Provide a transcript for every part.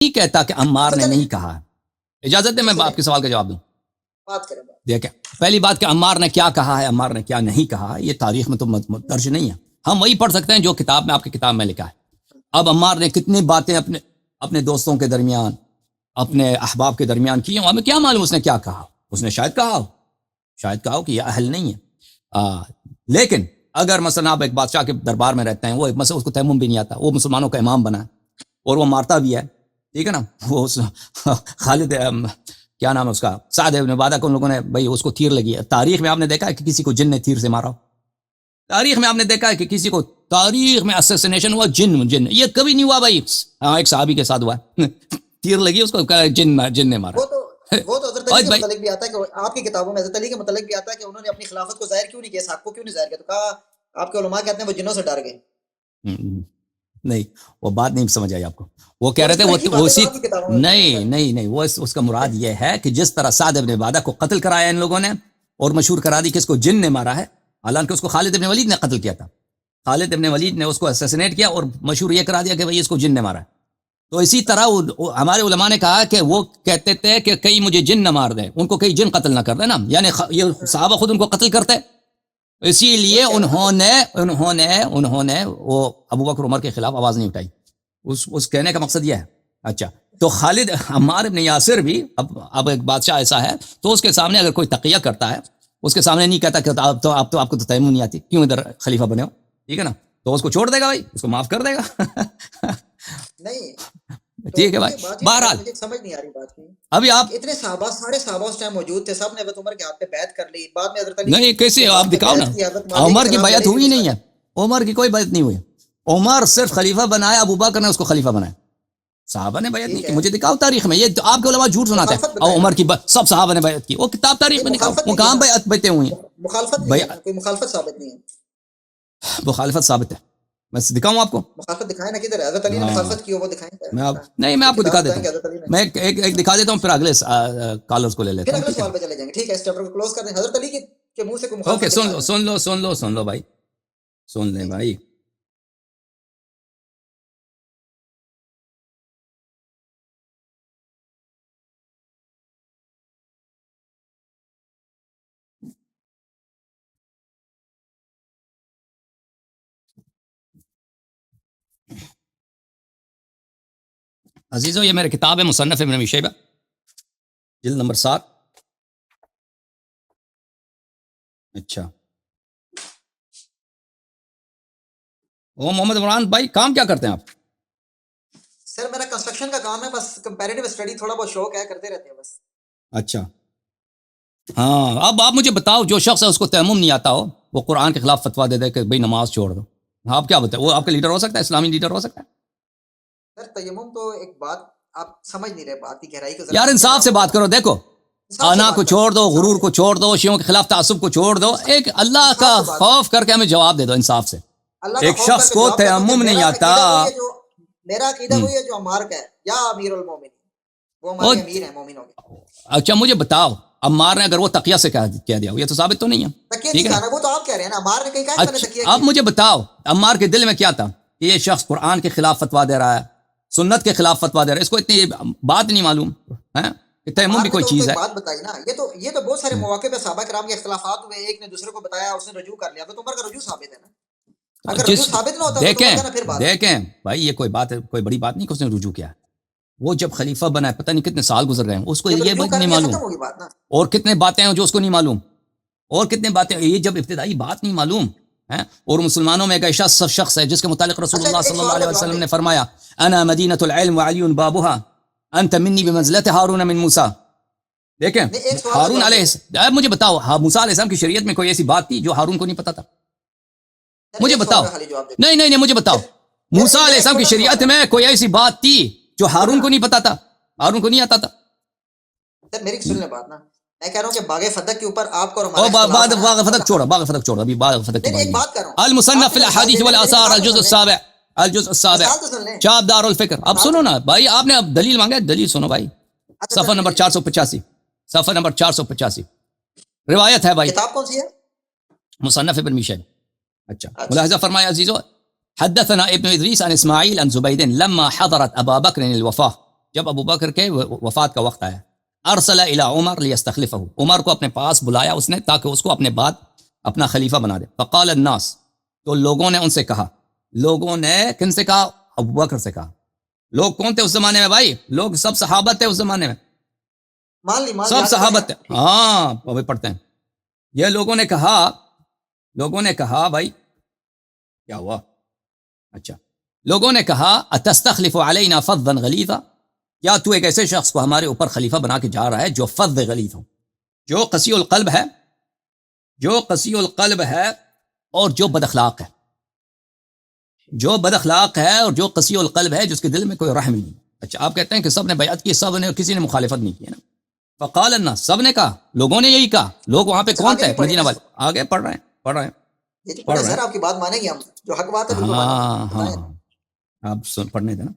نہیں کہتا کہ عمار نے نہیں کہا. اجازت دیں میں آپ کے سوال کا جواب دوں. دیکھیں پہلی بات کہ عمار نے کیا کہا ہے، عمار نے کیا نہیں کہا، یہ تاریخ میں تو درج نہیں ہے. ہم وہی پڑھ سکتے ہیں جو کتاب میں، آپ کی کتاب میں لکھا ہے. اب عمار نے کتنی باتیں اپنے دوستوں کے درمیان، اپنے احباب کے درمیان کی، ہمیں کیا معلوم اس نے کیا کہا. اس نے شاید کہا ہو کہ یہ اہل نہیں ہے. لیکن اگر مثلا آپ ایک بادشاہ کے دربار میں رہتے ہیں، وہ مثلا اس کو تیمم بھی نہیں آتا، وہ مسلمانوں کا امام بنا اور وہ مارتا بھی ہے، ٹھیک ہے نا. وہ خالد کیا نام ہے اس کا، سعد ابن عبادہ کو ان لوگوں نے بھائی اس کو تیر لگی ہے. تاریخ میں آپ نے دیکھا ہے کہ کسی کو جن نے تیر سے مارا ہو؟ تاریخ میں آپ نے دیکھا ہے کہ کسی کو تاریخ میں اسیسینیشن ہوا جن؟ یہ کبھی نہیں ہوا بھائی. ہاں ایک صحابی کے ساتھ ہوا ہے تیر لگی اس کو، جن نے مارا. وہ تو حضرت علی کے متعلق بھی آتا ہے کہ آپ کی کتابوں میں حضرت علی کے متعلق بھی آتا ہے کہ انہوں نے اپنی خلافت کو ظاہر کیوں نہیں کیا، صاحب کو کیوں نہیں ظاہر کیا، تو کہا آپ کے علماء کہتے ہیں وہ جنوں سے ڈر گئے. نہیں وہ بات نہیں سمجھ آئی آپ کو. وہ کہہ رہے تھے وہ اسی نہیں وہ اس کا مراد یہ ہے کہ جس طرح سعد ابن عبادہ کو قتل کرایا ان لوگوں نے اور مشہور کرا دی کہ اس کو جن نے مارا ہے، حالانکہ اس کو خالد ابن ولید نے قتل کیا تھا. خالد ابن ولید نے اس کو اسیسینیٹ کیا اور مشہور یہ کرا دیا کہ بھئی اس کو جن نے مارا ہے. تو اسی طرح ہمارے علماء نے کہا کہ وہ کہتے تھے کہ کئی مجھے جن نہ مار دیں، ان کو کئی جن قتل نہ کر دیں نا، یعنی یہ صحابہ خود ان کو قتل کرتے. اسی لیے انہوں نے وہ ابو بکر عمر کے خلاف آواز نہیں اٹھائی. اس کہنے کا مقصد یہ ہے. اچھا تو خالد عمار ابن یاسر بھی اب ایک بادشاہ ایسا ہے تو اس کے سامنے اگر کوئی تقیہ کرتا ہے، اس کے سامنے نہیں کہتا کہ آپ کو تو تیمم نہیں آتی، کیوں ادھر خلیفہ بنے ہو، ٹھیک ہے نا، تو اس کو چھوڑ دے گا بھائی، اس کو معاف کر دے گا. نہیں ٹھیک ہے بھائی. بہرحال مجھے سمجھ نہیں آ رہی بات کی. ابھی آپ اتنے صحابہ، سارے صحابہ اس ٹائم موجود تھے، سب نے حضرت عمر کے ہاتھ پہ بیعت کر لی. بعد میں حضرت علی نہیں کیسے آپ دکھاؤ نا، عمر کی بیعت ہوئی نہیں ہے، عمر کی کوئی بیعت نہیں ہوئی. عمر صرف خلیفہ بنایا، ابو بکر نے اس کو خلیفہ بنایا، صحابہ نے بیعت نہیں کی. مجھے دکھاؤ تاریخ میں، یہ آپ کے علماء جھوٹ سناتے ہیں اور عمر کی سب صحابہ نے بیعت کی. وہ کتاب تاریخ میں دکھاؤ، وہ کہاں بیعتیں ہوئی ہیں. کوئی مخالفت ثابت نہیں ہے. مخالفت ثابت ہے، میں دکھاؤں آپ کو. مخالفت دکھائیں نا، کدھر ہے حضرت علی نے مخالفت کی ہو وہ دکھائیں. میں آپ کو دکھا دیتا ہوں، میں ایک دکھا دیتا ہوں، پھر اگلے کالرز کو لے لیتا ہوں. پھر اگلے سوال پہ چلے جائیں گے. ٹھیک ہے، اس چیپٹر کو کلوز کر دیں. حضرت علی کے منہ سے کوئی مخالفت. اوکے سن لو بھائی، سن لیں بھائی. عزیزو یہ میری کتاب ہے مصنف ابن ابی شیبہ، جلد نمبر 7. اچھا وہ محمد عمران بھائی کام کیا کرتے ہیں آپ؟ سر میرا کنسٹرکشن کا کام ہے، بس کمپیریٹیو اسٹڈی تھوڑا بہت شوق ہے، کرتے رہتے ہیں بس. اچھا ہاں، اب آپ مجھے بتاؤ، جو شخص ہے اس کو تیمم نہیں آتا ہو، وہ قرآن کے خلاف فتویٰ دے دے کہ بھئی نماز چھوڑ دو، آپ کیا بتائیں؟ وہ آپ کا لیڈر ہو سکتا ہے، اسلامی لیڈر ہو سکتا ہے؟ سر تیمم تو ایک بات آپ سمجھ نہیں رہے، بات کی گہرائی کو. یار انصاف سے بات کرو. دیکھو انا کو چھوڑ دو، غرور کو چھوڑ دو، شیعوں کے خلاف تعصب کو چھوڑ دو، ایک اللہ کا خوف کر کے ہمیں جواب دے دو انصاف سے. ایک شخص کو تیمم نہیں آتا. میرا عقیدہ وہی ہے جو عمار کا ہے، یا امیر المومنین، وہ ہمارے امیر ہیں مومنوں کے. اچھا مجھے بتاؤ، عمار نے اگر وہ تقیہ سے کہہ دیا، یہ تو ثابت تو نہیں ہے. ٹھیک ہے وہ تو آپ کہہ رہے ہیں نا، عمار نے کہیں کہا کہ میں نے تقیہ کیا. اب مجھے بتاؤ عمار کے دل میں کیا تھا کہ یہ شخص قرآن کے خلاف فتویٰ دے رہا ہے، سنت کے خلاف فتویٰ دے رہا ہے، اس کو اتنی بات نہیں معلوم ہے کہ تیمم بھی کوئی چیز ہے. بات بتائی نا، یہ تو بہت سارے مواقع پہ صحابہ کرام کے اختلافات ہوئے، ایک نے دوسرے کو بتایا، اس نے رجوع کر لیا، تو عمر کا رجوع ثابت ہے نا. اگر رجوع ثابت نہ ہوتا تو دیکھیں بھائی یہ کوئی بات ہے، کوئی بڑی بات نہیں کہ اس نے رجوع کیا. وہ جب خلیفہ بنا ہے، پتہ نہیں کتنے سال گزر گئے ہیں، اس کو یہ بات نہیں معلوم، اور کتنے باتیں ہیں جو اس کو نہیں معلوم، اور کتنے باتیں، یہ جب ابتدائی بات نہیں معلوم ہے. اور مسلمانوں میں ایک ایسا شخص ہے جس کے متعلق رسول اللہ صلی اللہ علیہ وسلم نے فرمایا انا مدینہ العلم وعلی بابها انت منی بمنزلت ہارون من موسیٰ. دیکھیں ہارون علیہ السلام، مجھے بتاؤ موسیٰ علیہ السلام کی شریعت میں کوئی ایسی بات تھی جو ہارون کو نہیں پتا تھا؟ مجھے بتاؤ. نہیں مجھے بتاؤ، موسیٰ علیہ السلام کی شریعت میں کوئی ایسی بات تھی جو ہارون کو نہیں پتا تھا، ہارون کو نہیں آتا تھا؟ سر میری سن لیں بات نا، میں کہہ رہا ہوں کہ باغ فتح کے اوپر آپ کو باغ فتح چھوڑا ابھی باغ فتح کی ایک بات کر رہا ہوں. المصنف فی الاحادیث والآثار الجزء السابع چاپ دار الفکر. اب سنو نا بھائی، آپ نے اب دلیل مانگا ہے، دلیل سنو بھائی. صفحہ نمبر 485، صفحہ نمبر 485 روایت ہے بھائی. کتاب کون سی ہے؟ مصنف ابن ابی شیبہ. اچھا ملاحظہ فرمایا عزیزو، حدثنا ابن ادریس عن اسماعیل عن زبید لما حضرت ابا بکر الوفاة جب ابو بکر کے وفات کا وقت آیا، ارسل الی عمر لیستخلفہ، عمر کو اپنے پاس بلایا اس نے تاکہ اس کو اپنے بعد اپنا خلیفہ بنا دے. فقال الناس، تو لوگوں نے ان سے کہا، لوگوں نے کن سے کہا؟ ابو بکر سے کہا. لوگ کون تھے اس زمانے میں بھائی؟ لوگ سب صحابہ تھے اس زمانے میں، سب صحابہ تھے. ہاں وہ پڑھتے ہیں. یہ لوگوں نے کہا بھائی کیا ہوا؟ اچھا، لوگوں نے کہا اتستخلف علینا فظا غلیظا، کیا تو ایک ایسے شخص کو ہمارے اوپر خلیفہ بنا کے جا رہا ہے جو فظ غلیظ ہو، جو قسی القلب ہے اور جو بد اخلاق ہے، اور جو قسی القلب ہے جس کے دل میں کوئی رحم ہی نہیں. اچھا، آپ کہتے ہیں کہ سب نے بیعت کی، سب نے، کسی نے مخالفت نہیں کی ہے نا. فقال الناس، سب نے کہا، لوگوں نے یہی کہا. لوگ وہاں پہ کون تھے؟ مدینہ والے. آگے پڑھ رہے ہیں سر آپ کی بات مانیں گے ہم، جو حق بات ہے بالکل مانیں گے. ہاں آپ پڑھنے دینا.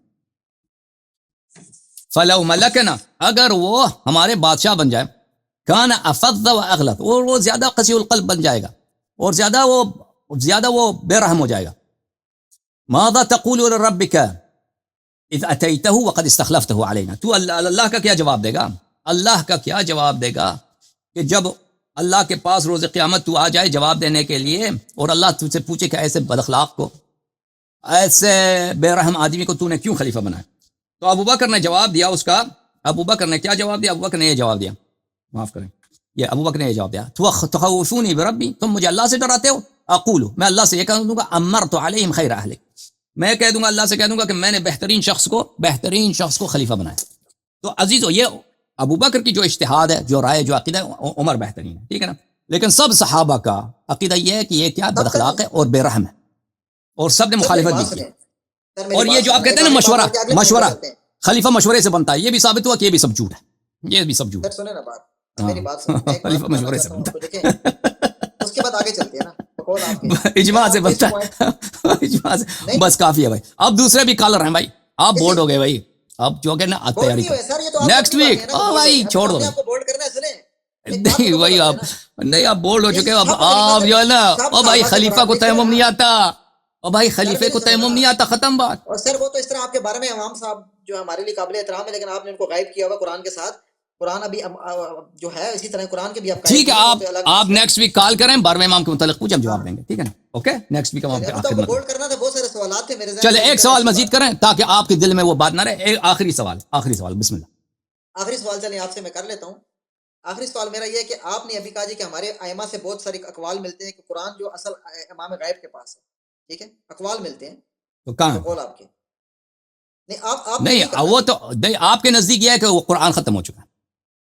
فلو ملکنا، اگر وہ ہمارے بادشاہ بن جائے، کان افض و اغلظ، اور وہ زیادہ قسی القلب بن جائے گا اور زیادہ وہ بے رحم ہو جائے گا. ماذا تقول لربک اذ اتیتہ وقد استخلفتہ علینا، تو اللہ کا کیا جواب دے گا؟ اللہ کا کیا جواب دے گا کہ جب اللہ کے پاس روز قیامت تو آ جائے جواب دینے کے لیے اور اللہ تجھ سے پوچھے کہ ایسے بد اخلاق کو، ایسے بے رحم آدمی کو تو نے کیوں خلیفہ بنایا؟ تو ابو بکر نے جواب دیا اس کا. ابو بکر نے کیا جواب دیا؟ ابو بکر نے یہ جواب دیا، معاف کریں، یہ ابو بکر نے یہ جواب دیا، تخوفونی بربی، تم مجھے اللہ سے ڈراتے ہو. اقول، میں اللہ سے یہ کہہ دوں گا، امرت علیہم خیر اہلک، میں کہہ دوں گا، اللہ سے کہہ دوں گا کہ میں نے بہترین شخص کو خلیفہ بنایا. تو عزیزو، یہ ابو بکر کی جو اجتہاد ہے، جو رائے، جو عقیدہ ہے، عمر بہترین ہے، ٹھیک ہے نا. لیکن سب صحابہ کا عقیدہ یہ ہے کہ یہ کیا بد اخلاق ہے اور بے رحم ہے، اور سب نے مخالفت بھی کی. اور یہ جو آپ کہتے ہیں نا مشورہ خلیفہ مشورے سے بنتا ہے، یہ بھی ثابت ہوا کہ یہ بھی سب جھوٹ ہے، یہ بھی سب جھوٹ ہے. سنیں نا بات، میری بات سنیں. خلیفہ مشورے سے بنتا ہے، اس کے بعد آگے چلتے ہیں نا، اجماع سے بنتا ہے، اجماع سے. بس کافی ہے بھائی. اب دوسرے بھی کالر ہیں بھائی، آپ بورڈ ہو گئے بھائی، اب جو کہ نا تیاری نیکسٹ ویک. بھائی چھوڑ دو نہیں بھائی، آپ نہیں، آپ بورڈ ہو چکے ہو. اب آپ جو ہے نا، او بھائی خلیفہ کو تیمم نہیں آتا، او بھائی خلیفے کو تیمم نہیں آتا، ختم بات. اور سر وہ تو اس طرح آپ کے بارے میں امام صاحب جو ہمارے لیے قابل احترام ہے، لیکن آپ نے ان کو غائب کیا ہوا قرآن کے ساتھ. قرآن ابھی جو ہے اسی طرح قرآن کے بھی ٹھیک ہے. آپ نیکسٹ ویک کال کریں، 12ویں امام کے متعلق پوچھ، ہم جواب دیں گے، ٹھیک ہے نا. اوکے، نیکسٹ ویک ہم آپ کی خدمت بولڈ کرنا تھا. بہت سارے سوالات تھے میرے ذہن. چلے ایک سوال مزید کریں تاکہ آپ کے دل میں وہ بات نہ رہے. آخری سوال، بسم اللہ. آخری سوال چلیں آپ سے میں کر لیتا ہوں. آخری سوال میرا یہ ہے کہ آپ نے ابھی کہا جی کہ ہمارے ائمہ سے بہت سارے اقوال ملتے ہیں کہ قرآن جو اصل امام غائب کے پاس ہے، ٹھیک ہے، اقوال ملتے ہیں، تو کہاں قول آپ کے نہیں، آپ نہیں، وہ تو آپ کے نزدیک یہ ہے کہ وہ قرآن ختم ہو چکا ہے.